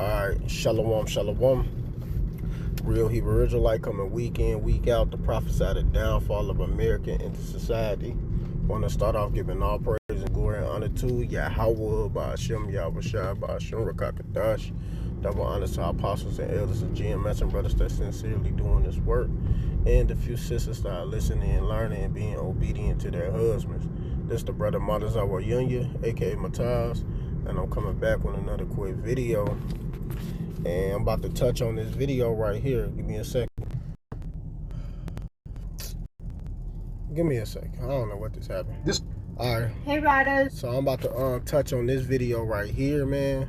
Alright, shalom, shalom. Real Hebrew Israelite coming week in, week out to prophesy the downfall of American into society. Want to start off giving all praise and glory and honor to YAHAWASHI, YAHAWASHI, Rakakadash. Double honor to our apostles and elders and GMS and brothers that sincerely doing this work. And a few sisters that are listening and learning and being obedient to their husbands. This the brother Madazawa Yunya, aka Mataz, and I'm coming back with another quick video. And I'm about to touch on this video right here. Give me a second. Give me a second. I don't know what just happened. Alright. Hey, riders. So I'm about to touch on this video right here, man.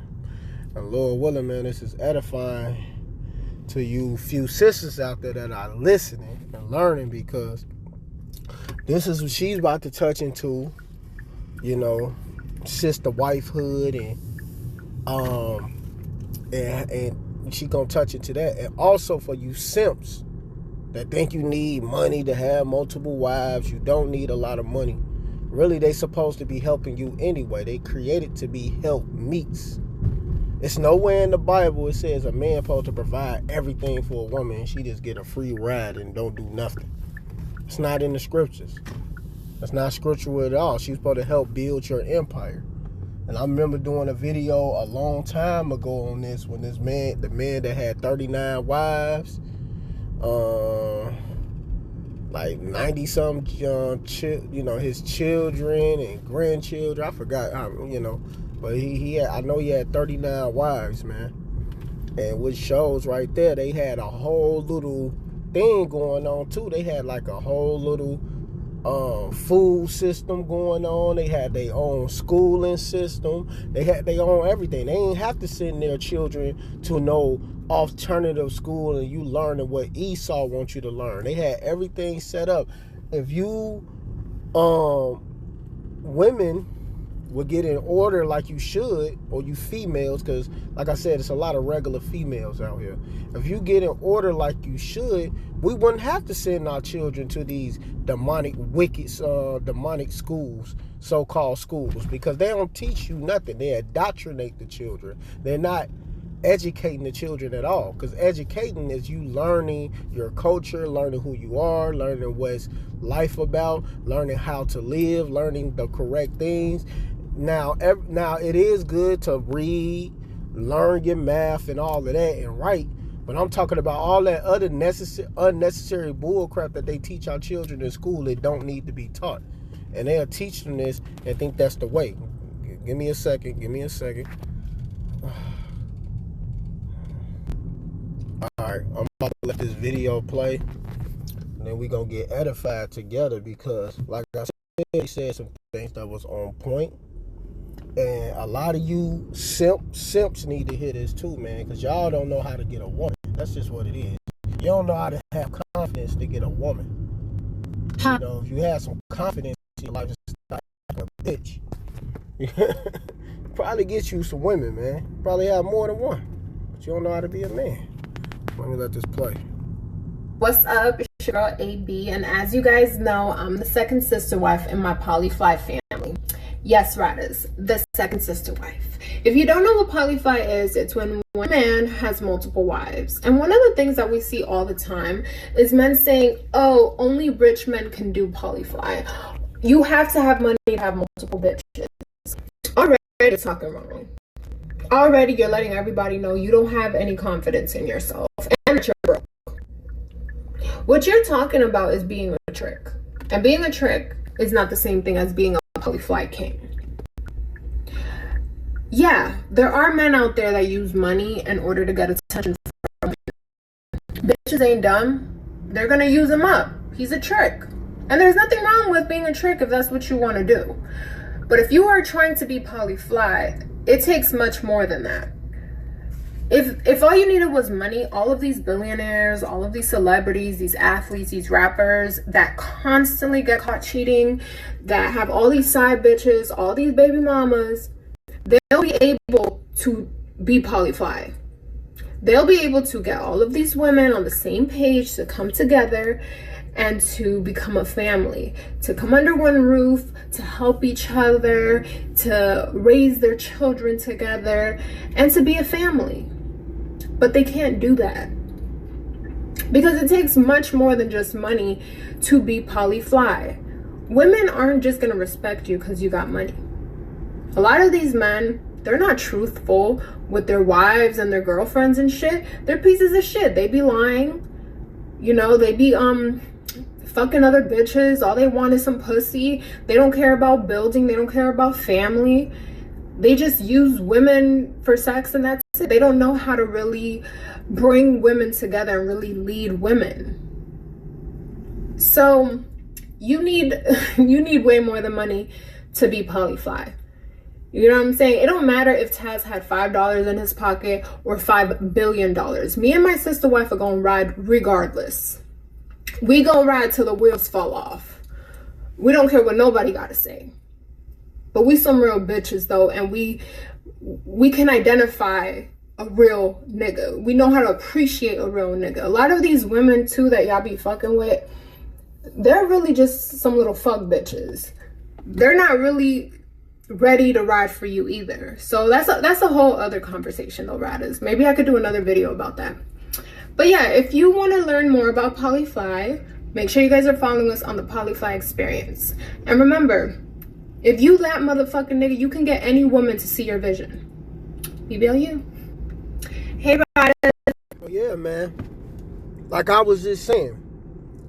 And Lord willing, man, this is edifying to you few sisters out there that are listening and learning, because this is what she's about to touch into, you know, sister wifehood and she gonna touch into that. And also for you simps that think you need money to have multiple wives, you don't need a lot of money. Really, they supposed to be helping you anyway. They created to be help meets. It's nowhere in the Bible it says a man supposed to provide everything for a woman and she just get a free ride and don't do nothing. It's not in the scriptures. That's not scriptural at all. She's supposed to help build your empire. And I remember doing a video a long time ago on this, when this man, the man that had 39 wives, like 90 some, you know, his children and grandchildren. I forgot, you know, but he had, I know he had 39 wives, man. And which shows right there, they had a whole little thing going on too. They had like a whole little food system going on. They had their own schooling system. They had their own everything. They didn't have to send their children to no alternative school and you learning what Esau wants you to learn. They had everything set up. If you women would get in order like you should, or you females, because like I said, it's a lot of regular females out here. If you get in order like you should, we wouldn't have to send our children to these demonic, wicked, demonic schools, so-called schools, because they don't teach you nothing. They indoctrinate the children. They're not educating the children at all, because educating is you learning your culture, learning who you are, learning what's life about, learning how to live, learning the correct things. Now it is good to read, learn your math and all of that and write, but I'm talking about all that other unnecessary bull crap that they teach our children in school that don't need to be taught. And they'll teach them this and think that's the way. Give me a second. Alright, I'm about to let this video play, and then we're going to get edified together, because like I said, he said some things that was on point. And a lot of you simps need to hear this too, man, because y'all don't know how to get a woman. That's just what it is. You don't know how to have confidence to get a woman. You know, if you have some confidence in your life, it's not like a bitch. Probably get you some women, man. Probably have more than one, but you don't know how to be a man. Let me let this play. What's up? It's your girl AB, and as you guys know, I'm the second sister wife in my polyfly family. Yes, riders, the second sister wife. If you don't know what polyfly is, it's when one man has multiple wives. And one of the things that we see all the time is men saying, oh, only rich men can do polyfly. You have to have money to have multiple bitches. Already you're talking wrong. Already you're letting everybody know you don't have any confidence in yourself and that you're broke. What you're talking about is being a trick. And being a trick is not the same thing as being a polyfly king. Yeah, there are men out there that use money in order to get attention from people. Bitches ain't dumb. They're gonna use him up. He's a trick. And there's nothing wrong with being a trick if that's what you want to do. But if you are trying to be polyfly, it takes much more than that. If all you needed was money, all of these billionaires, all of these celebrities, these athletes, these rappers that constantly get caught cheating, that have all these side bitches, all these baby mamas, they'll be able to be polyfly. They'll be able to get all of these women on the same page to come together and to become a family, to come under one roof, to help each other, to raise their children together, and to be a family. But they can't do that because it takes much more than just money to be polyfly. Women aren't just gonna respect you because you got money. A lot of these men, they're not truthful with their wives and their girlfriends and shit. They're pieces of shit. They be lying. You know, they be fucking other bitches. All they want is some pussy. They don't care about building. They don't care about family. They just use women for sex and that's it. They don't know how to really bring women together and really lead women. So you need way more than money to be polyfly. You know what I'm saying? It don't matter if Taz had $5 in his pocket or $5 billion. Me and my sister wife are gonna ride regardless. We gonna ride till the wheels fall off. We don't care what nobody gotta say. But we some real bitches though, and we can identify a real nigga. We know how to appreciate a real nigga. A lot of these women too that y'all be fucking with, they're really just some little fuck bitches. They're not really ready to ride for you either. So that's a whole other conversation though, riders. Maybe I could do another video about that. But yeah, if you want to learn more about polyfly, make sure you guys are following us on the Polyfly Experience. And remember, if you that motherfucking nigga, you can get any woman to see your vision. BBLU. Hey, riders. Well, yeah, man. Like I was just saying,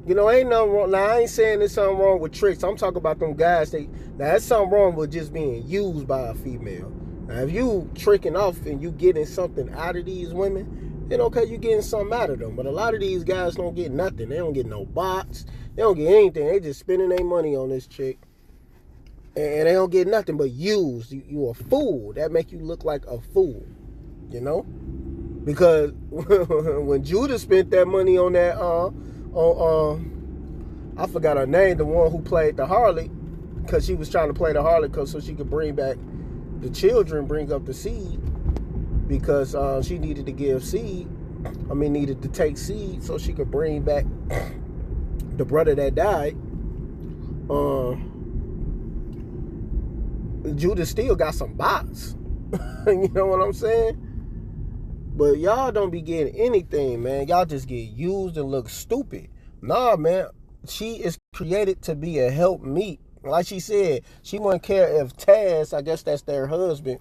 you know, ain't nothing wrong. Now, I ain't saying there's something wrong with tricks. I'm talking about them guys. Now, that's something wrong with just being used by a female. Now, if you tricking off and you getting something out of these women, then okay, you getting something out of them. But a lot of these guys don't get nothing. They don't get no box. They don't get anything. They just spending their money on this chick. And they don't get nothing but used. You a fool. That make you look like a fool. You know? Because when Judah spent that money on that, I forgot her name, the one who played the harlot, because she was trying to play the harlot so she could bring back the children, bring up the seed, because she needed to give seed. Needed to take seed so she could bring back the brother that died. Judah still got some box. You know what I'm saying? But y'all don't be getting anything, man. Y'all just get used and look stupid. Nah, man. She is created to be a helpmeet. Like she said, she wouldn't care if Taz, I guess that's their husband,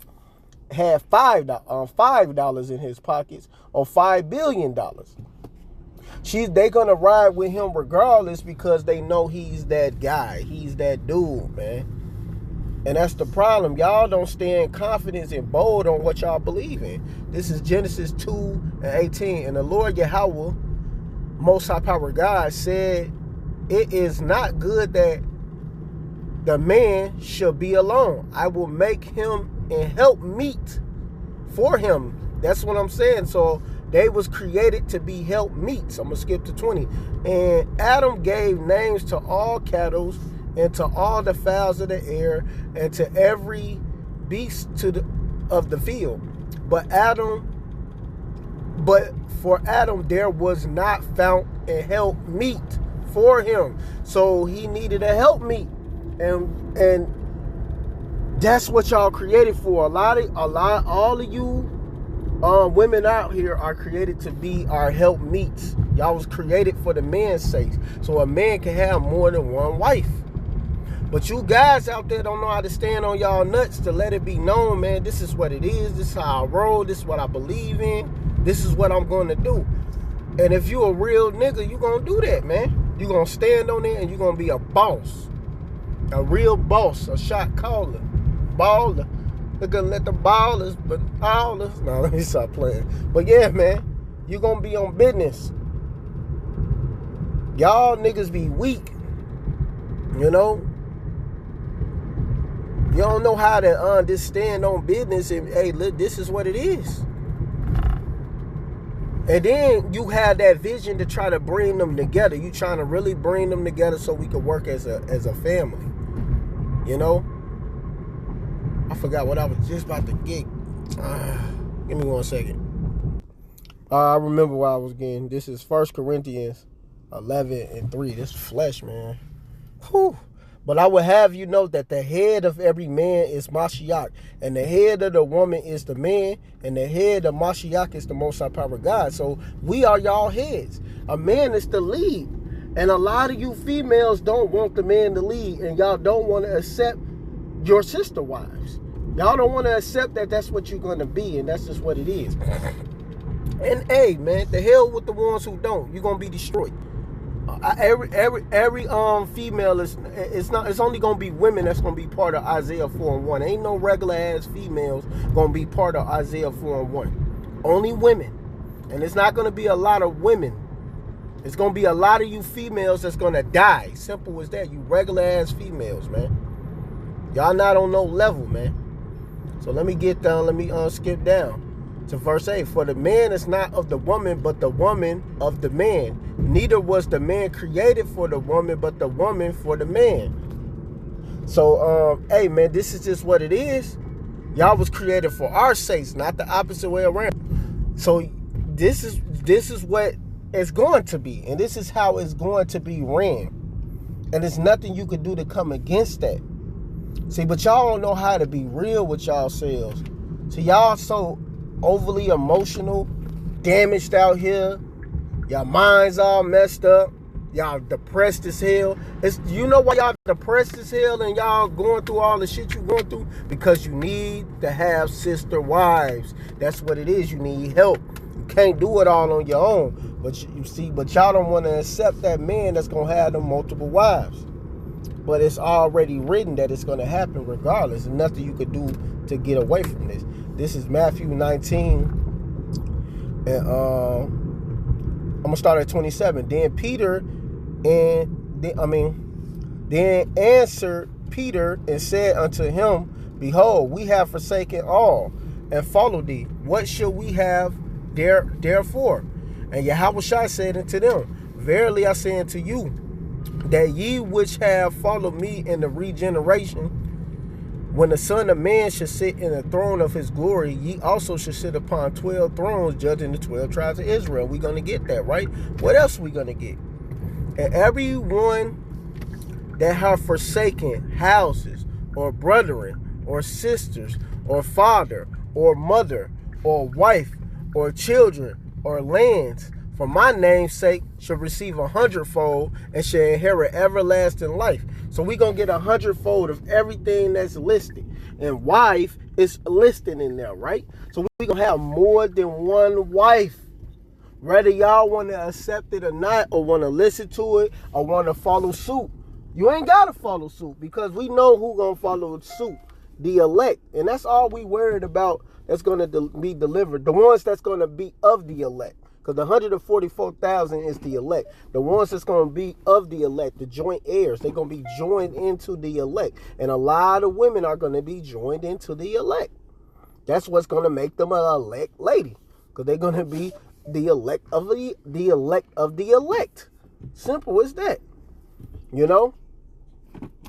had $5 in his pockets or $5 billion. They gonna ride with him regardless because they know he's that guy. He's that dude, man. And that's the problem. Y'all don't stand confident and bold on what y'all believe in. This is Genesis 2:18. And the Lord Yahawah, Most High Power God, said, it is not good that the man should be alone. I will make him and help meet for him. That's what I'm saying. So they was created to be help meets. I'm going to skip to 20. And Adam gave names to all cattle and to all the fowls of the air and to every beast of the field. But for Adam there was not found a help meet for him. So he needed a help meet. And that's what y'all created for. All of you women out here are created to be our help meets. Y'all was created for the man's sake. So a man can have more than one wife. But you guys out there don't know how to stand on y'all nuts to let it be known, man, this is what it is. This is how I roll. This is what I believe in. This is what I'm going to do. And if you a real nigga, you going to do that, man. You going to stand on it and you going to be a boss. A real boss. A shot caller. Baller. They're going to let the ballers, but ballers. No, let me stop playing. But yeah, man, you going to be on business. Y'all niggas be weak. You know? You don't know how to just stand on business and, hey, look, this is what it is. And then you have that vision to try to bring them together. You trying to really bring them together so we can work as a family. You know? I forgot what I was just about to get. Give me 1 second. I remember what I was getting. This is 1 Corinthians 11:3. This flesh, man. Whew. But I would have you know that the head of every man is Mashiach, and the head of the woman is the man, and the head of Mashiach is the Most High Power God. So we are y'all heads. A man is the lead. And a lot of you females don't want the man to lead, and y'all don't want to accept your sister wives. Y'all don't want to accept that that's what you're going to be, and that's just what it is. And hey, man, the hell with the ones who don't. You're going to be destroyed. Every female it's only gonna be women that's gonna be part of Isaiah 4:1. Ain't no regular ass females gonna be part of Isaiah 4:1. Only women. And it's not gonna be a lot of women. It's gonna be a lot of you females that's gonna die. Simple as that. You regular ass females, man. Y'all not on no level, man. So let me get down, let me skip down to verse 8. For the man is not of the woman, but the woman of the man. Neither was the man created for the woman, but the woman for the man. So, hey, man, this is just what it is. Y'all was created for our sakes, not the opposite way around. So this is what it's going to be, and this is how it's going to be ran. And there's nothing you could do to come against that. See, but y'all don't know how to be real with y'all selves. So y'all so overly emotional, damaged out here. Y'all minds all messed up. Y'all depressed as hell. You know why y'all depressed as hell and y'all going through all the shit you going through? Because you need to have sister wives. That's what it is. You need help. You can't do it all on your own. But you see, but y'all don't want to accept that man that's going to have them multiple wives. But it's already written that it's going to happen regardless. There's nothing you could do to get away from this. This is Matthew 19. And I'm going to start at 27. Then answered Peter and said unto him, Behold, we have forsaken all and followed thee. What shall we have therefore? And YAHAWASHI said unto them, Verily I say unto you, that ye which have followed me in the regeneration, when the Son of Man shall sit in the throne of his glory, ye also shall sit upon 12 thrones, judging the 12 tribes of Israel. We're going to get that, right? What else are we going to get? And everyone that have forsaken houses, or brethren, or sisters, or father, or mother, or wife, or children, or lands, for my name's sake, shall receive 100-fold and shall inherit everlasting life. So we're going to get 100-fold of everything that's listed. And wife is listed in there, right? So we're going to have more than one wife. Whether y'all want to accept it or not, or want to listen to it, or want to follow suit. You ain't got to follow suit, because we know who's going to follow suit. The elect. And that's all we worried about that's going to be delivered. The ones that's going to be of the elect. Because the 144,000 is the elect. The ones that's going to be of the elect, the joint heirs, they're going to be joined into the elect. And a lot of women are going to be joined into the elect. That's what's going to make them an elect lady. Because they're going to be the elect of the elect of the elect. Simple as that. You know?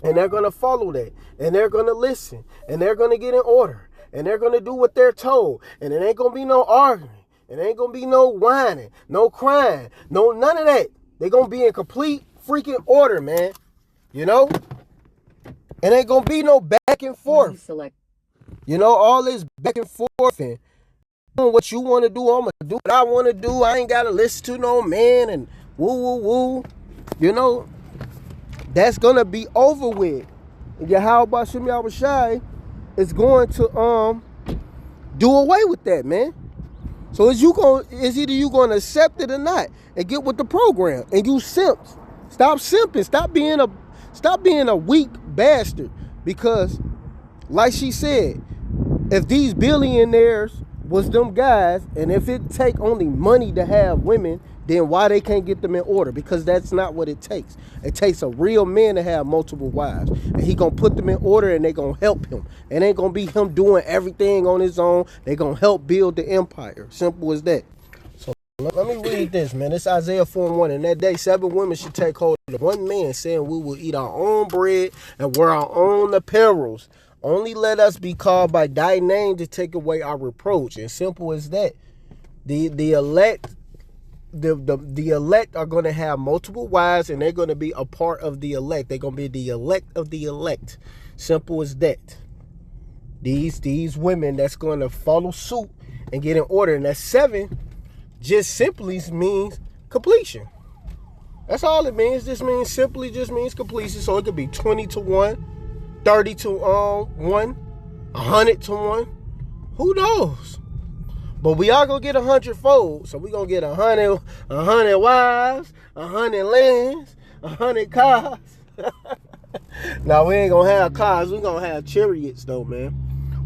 And they're going to follow that. And they're going to listen. And they're going to get in order. And they're going to do what they're told. And it ain't going to be no arguing. It ain't going to be no whining, no crying, no none of that. They're going to be in complete freaking order, man. You know? It ain't going to be no back and forth. You know, all this back and forth and doing what you want to do, I'm going to do what I want to do. I ain't got to listen to no man and woo, woo, woo. You know, that's going to be over with. And YAHAWASHI is going to do away with that, man. So it's either you gonna accept it or not and get with the program. And you simps. Stop simping. Stop being a weak bastard. Because, like she said, if these billionaires was them guys, and if it take only money to have women, then why they can't get them in order? Because that's not what it takes. It takes a real man to have multiple wives. And he gonna put them in order, and they gonna help him. It ain't gonna be him doing everything on his own. They gonna help build the empire. Simple as that. So let me read this, man. It's Isaiah 4:1. In that day, 7 women should take hold of one man, saying, we will eat our own bread and wear our own apparels. Only let us be called by thy name to take away our reproach. And simple as that. The elect the elect are going to have multiple wives, and they're going to be a part of the elect. They're going to be the elect of the elect. Simple as that. These women that's going to follow suit and get in order. And that 7 just simply means completion. That's all it means. This means simply just means completion. So it could be 20 to 1, 30 to 1, 100 to 1. Who knows? But we are gonna get 100-fold. So we're gonna get 100 wives, 100 lands, 100 cars. Now we ain't gonna have cars. We're gonna have chariots though, man.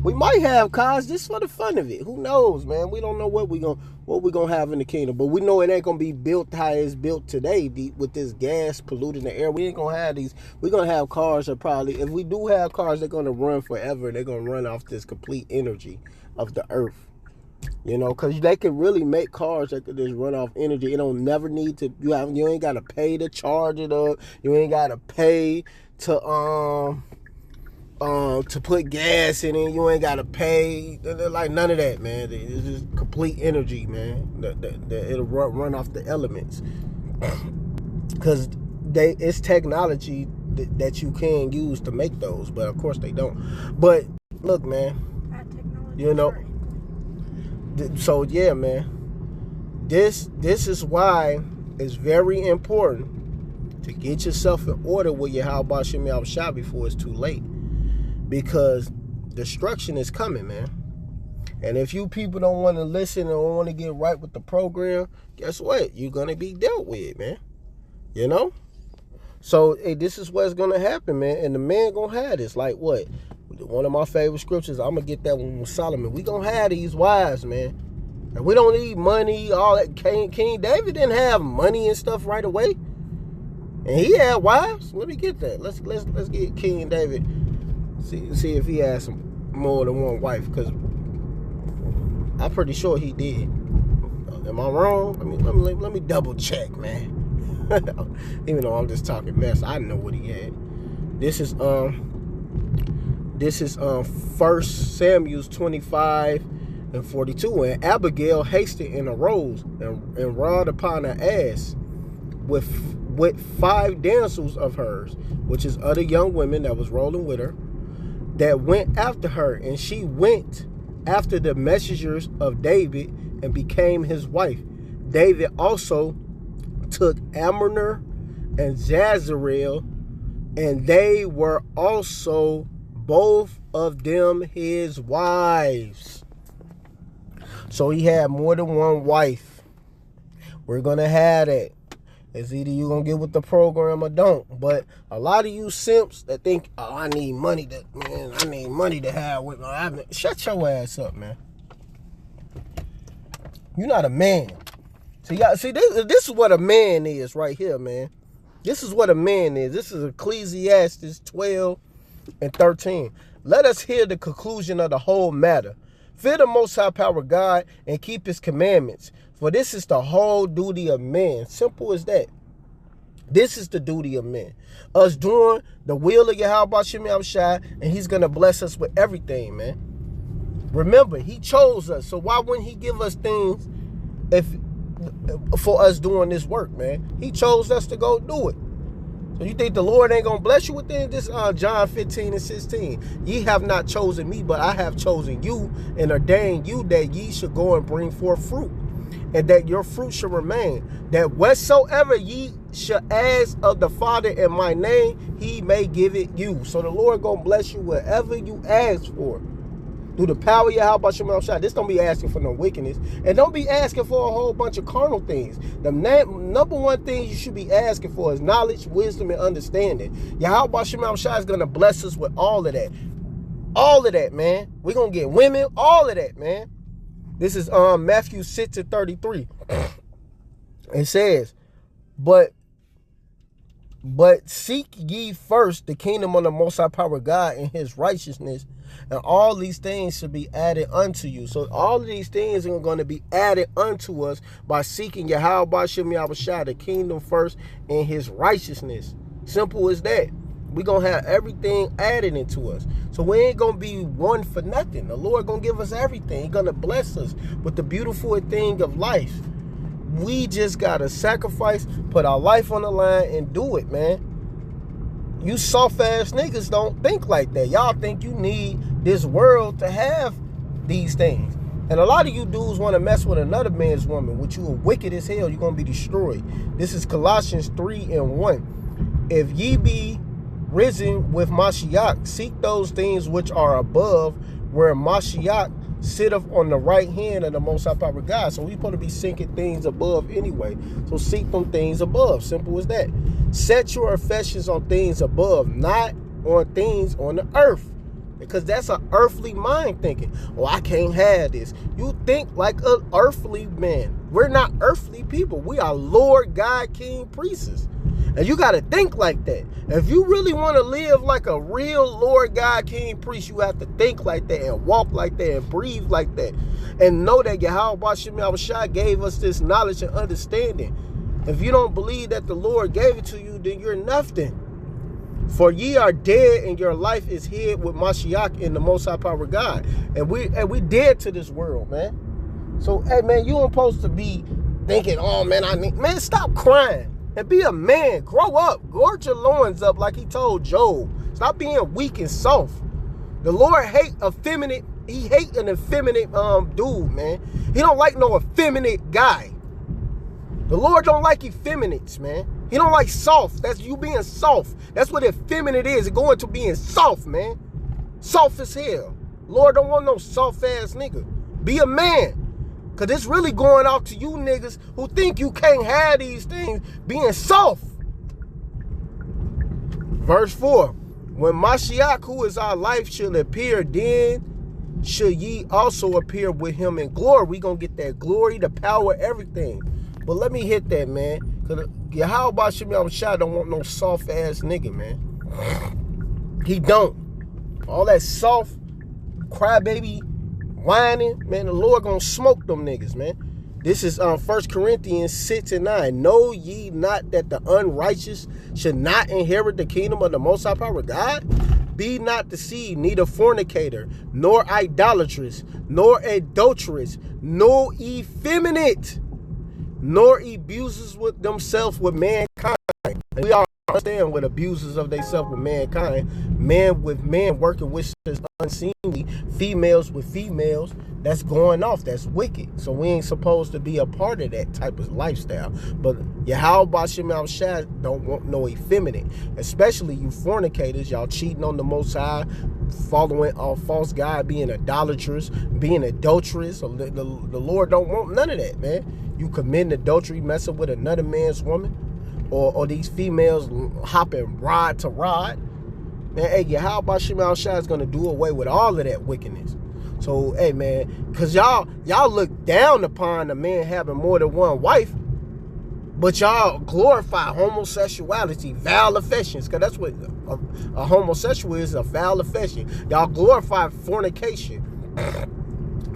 We might have cars just for the fun of it. Who knows, man? We don't know what we gonna have in the kingdom, but we know it ain't gonna be built how it's built today with this gas polluting the air. We ain't gonna have these. We're gonna have cars that probably, if we do have cars, they're gonna run forever. They're gonna run off this complete energy of the earth. You know, because they can really make cars that could just run off energy. It don't never need to. You ain't gotta pay to charge it up. You ain't gotta pay to put gas in it. You ain't gotta pay like none of that, man. It's just complete energy, man. It'll run off the elements because it's technology that you can use to make those, but of course they don't. But look, man, you know. So yeah, man. This is why it's very important to get yourself in order with YAHAWASHI before it's too late. Because destruction is coming, man. And if you people don't want to listen and don't want to get right with the program, guess what? You're going to be dealt with, man. You know? So, hey, this is what's going to happen, man. And the man going to have this. Like what? One of my favorite scriptures, I'm going to get that one with Solomon. We going to have these wives, man. And we don't need money, all that. King David didn't have money and stuff right away. And he had wives. Let me get that. Let's get King David. See if he has more than one wife, because I'm pretty sure he did. Am I wrong? I mean, let me double check, man. Even though I'm just talking mess, I know what he had. This is 1 Samuel 25:42. And Abigail hasted and arose and rode upon an ass with 5 damsels of hers, which is other young women that was rolling with her, that went after her, and she went after the messengers of David and became his wife. David also took Amner and Jezreel, and they were also both of them his wives. So he had more than one wife. We're gonna have that. It's either you're going to get with the program or don't. But a lot of you simps that think, oh, I need money to have with me. Shut your ass up, man. You're not a man. See, this is what a man is right here, man. This is what a man is. This is Ecclesiastes 12:13. Let us hear the conclusion of the whole matter. Fear the Most High Power God and keep his commandments. For this is the whole duty of man. Simple as that. This is the duty of men. Us doing the will of YAHAWASHI, and he's going to bless us with everything, man. Remember, he chose us. So why wouldn't he give us things for us doing this work, man? He chose us to go do it. So you think the Lord ain't going to bless you with things? This John 15:16. Ye have not chosen me, but I have chosen you and ordained you that ye should go and bring forth fruit, and that your fruit shall remain, that whatsoever ye shall ask of the Father in my name, he may give it you. So the Lord gonna bless you whatever you ask for. Through the power of YAHAWASHI. This don't be asking for no wickedness. And don't be asking for a whole bunch of carnal things. The number one thing you should be asking for is knowledge, wisdom, and understanding. YAHAWASHI is gonna bless us with all of that. All of that, man. We're gonna get women, all of that, man. This is Matthew 6:33. It says, but seek ye first the kingdom of the Most High Power God and his righteousness, and all these things should be added unto you. So all of these things are going to be added unto us by seeking YAHAWASHI, the kingdom first, and his righteousness. Simple as that. We're going to have everything added into us. So we ain't going to be one for nothing. The Lord going to give us everything. He's going to bless us with the beautiful thing of life. We just gotta sacrifice, put our life on the line, and do it, man. You soft ass niggas don't think like that. Y'all think you need this world to have these things. And a lot of you dudes want to mess with another man's woman, which you are wicked as hell. You're going to be destroyed. This is Colossians 3:1. If ye be risen with Mashiach, seek those things which are above, where Mashiach sitteth on the right hand of the Most High Power God. So we supposed to be seeking things above anyway. So seek them things above. Simple as that. Set your affections on things above, not on things on the earth. Because that's an earthly mind thinking. Oh, I can't have this. You think like an earthly man. We're not earthly people. We are Lord, God, King, priests. And you got to think like that. If you really want to live like a real Lord, God, King, priest, you have to think like that and walk like that and breathe like that. And know that YAHAWASHI gave us this knowledge and understanding. If you don't believe that the Lord gave it to you, then you're nothing. For ye are dead, and your life is hid with Mashiach in the Most High Power God. And we dead to this world, man. So, hey, man, you ain't supposed to be thinking, oh, man, man, stop crying. And be a man. Grow up. Gorge your loins up like he told Job. Stop being weak and soft. The Lord hate effeminate. He hate an effeminate dude, man. He don't like no effeminate guy. The Lord don't like effeminates, man. He don't like soft. That's you being soft. That's what effeminate is. It's going to being soft, man. Soft as hell. Lord don't want no soft ass nigga. Be a man. Because it's really going out to you niggas who think you can't have these things being soft. Verse 4. When Mashiach, who is our life, shall appear, then shall ye also appear with him in glory. We going to get that glory, the power, everything. But let me hit that, man. Because YAHAWASHI don't want no soft ass nigga, man. He don't. All that soft, crybaby, whining, man, the Lord gonna smoke them niggas, man. This is 1 Corinthians 6:9. Know ye not that the unrighteous should not inherit the kingdom of the Most High Power God? Be not deceived, neither fornicator, nor idolatrous, nor adulterous, nor effeminate, nor abusers with themselves with mankind. And we all understand what abusers of themselves with mankind. Man with man working with unseemly, females with females. That's going off. That's wicked. So we ain't supposed to be a part of that type of lifestyle. But YAHAWASHI don't want no effeminate. Especially you fornicators. Y'all cheating on the Most High, following a false God, being idolatrous, being adulterous. So the Lord don't want none of that, man. You committing adultery, messing with another man's woman, or these females hopping rod to rod. Man, hey, YAHAWASHI is gonna do away with all of that wickedness. So, hey, man, because y'all look down upon a man having more than one wife, but y'all glorify homosexuality, foul affections, because that's what a homosexual is, a foul affection. Y'all glorify fornication.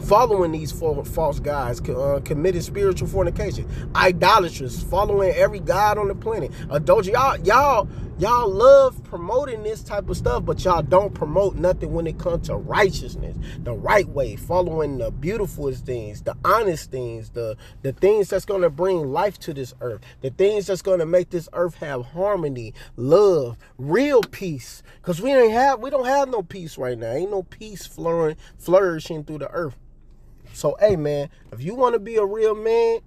Following these false gods, committed spiritual fornication, idolatrous, following every god on the planet, adultery. Y'all love promoting this type of stuff, but y'all don't promote nothing when it comes to righteousness, the right way, following the beautiful things, the honest things, the things that's going to bring life to this earth, the things that's going to make this earth have harmony, love, real peace. Because we don't have no peace right now. Ain't no peace flourishing through the earth. So, hey, man, if you want to be a real man,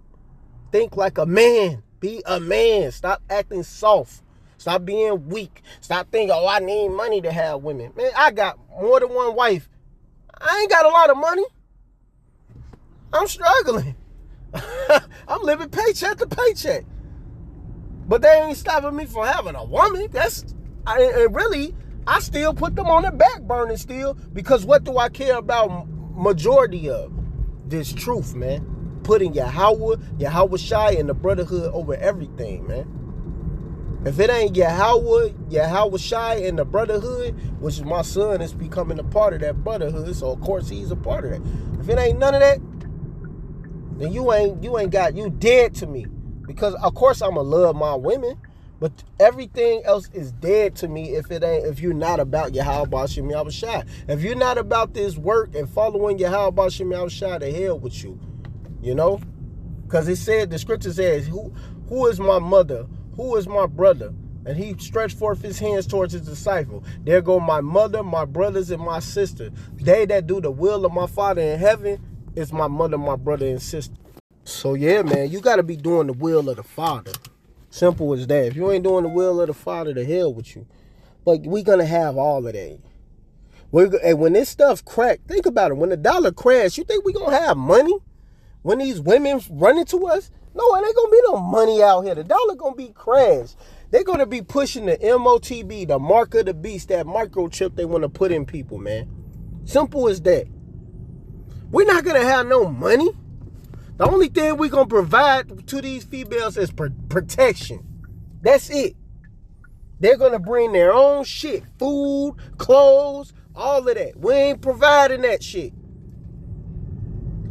think like a man. Be a man. Stop acting soft. Stop being weak. Stop thinking, oh, I need money to have women. Man, I got more than one wife. I ain't got a lot of money. I'm struggling. I'm living paycheck to paycheck. But they ain't stopping me from having a woman. I still put them on the back burner still, because what do I care about majority of? This truth, man. Putting YAHAWASHI and the brotherhood over everything, man. If it ain't YAHAWASHI and the brotherhood, which is my son is becoming a part of that brotherhood, so of course he's a part of that. If it ain't none of that, then you dead to me. Because of course I'ma love my women, but everything else is dead to me if you're not about YAHAWASHI. If you're not about this work and following YAHAWASHI, to hell with you. You know? Because it said, the scripture says, who is my mother? Who is my brother? And he stretched forth his hands towards his disciple. There go my mother, my brothers, and my sister. They that do the will of my Father in heaven is my mother, my brother, and sister. So yeah, man, you got to be doing the will of the Father. Simple as that. If you ain't doing the will of the Father, to hell with you. But we going to have all of that. And when this stuff crack, think about it. When the dollar crash, you think we going to have money? When these women running to us? No, it ain't going to be no money out here. The dollar going to be crashed. They're going to be pushing the MOTB, the mark of the beast, that microchip they want to put in people, man. Simple as that. We're not going to have no money. The only thing we're going to provide to these females is protection. That's it. They're going to bring their own shit. Food, clothes, all of that. We ain't providing that shit.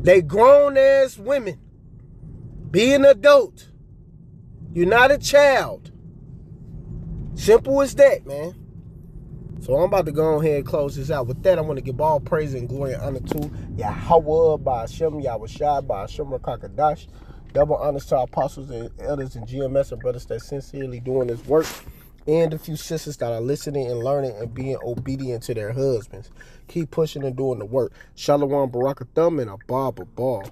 They grown-ass women. Be an adult. You're not a child. Simple as that, man. So I'm about to go ahead and close this out. With that, I want to give all praise and glory and honor to YAHAWASHI by Hashem, YAHAWASHI by Hashem Rakakadash. Double honors to our apostles and elders and GMS and brothers that sincerely doing this work. And a few sisters that are listening and learning and being obedient to their husbands. Keep pushing and doing the work. Shalom, Barakathum, and a Baba Ball.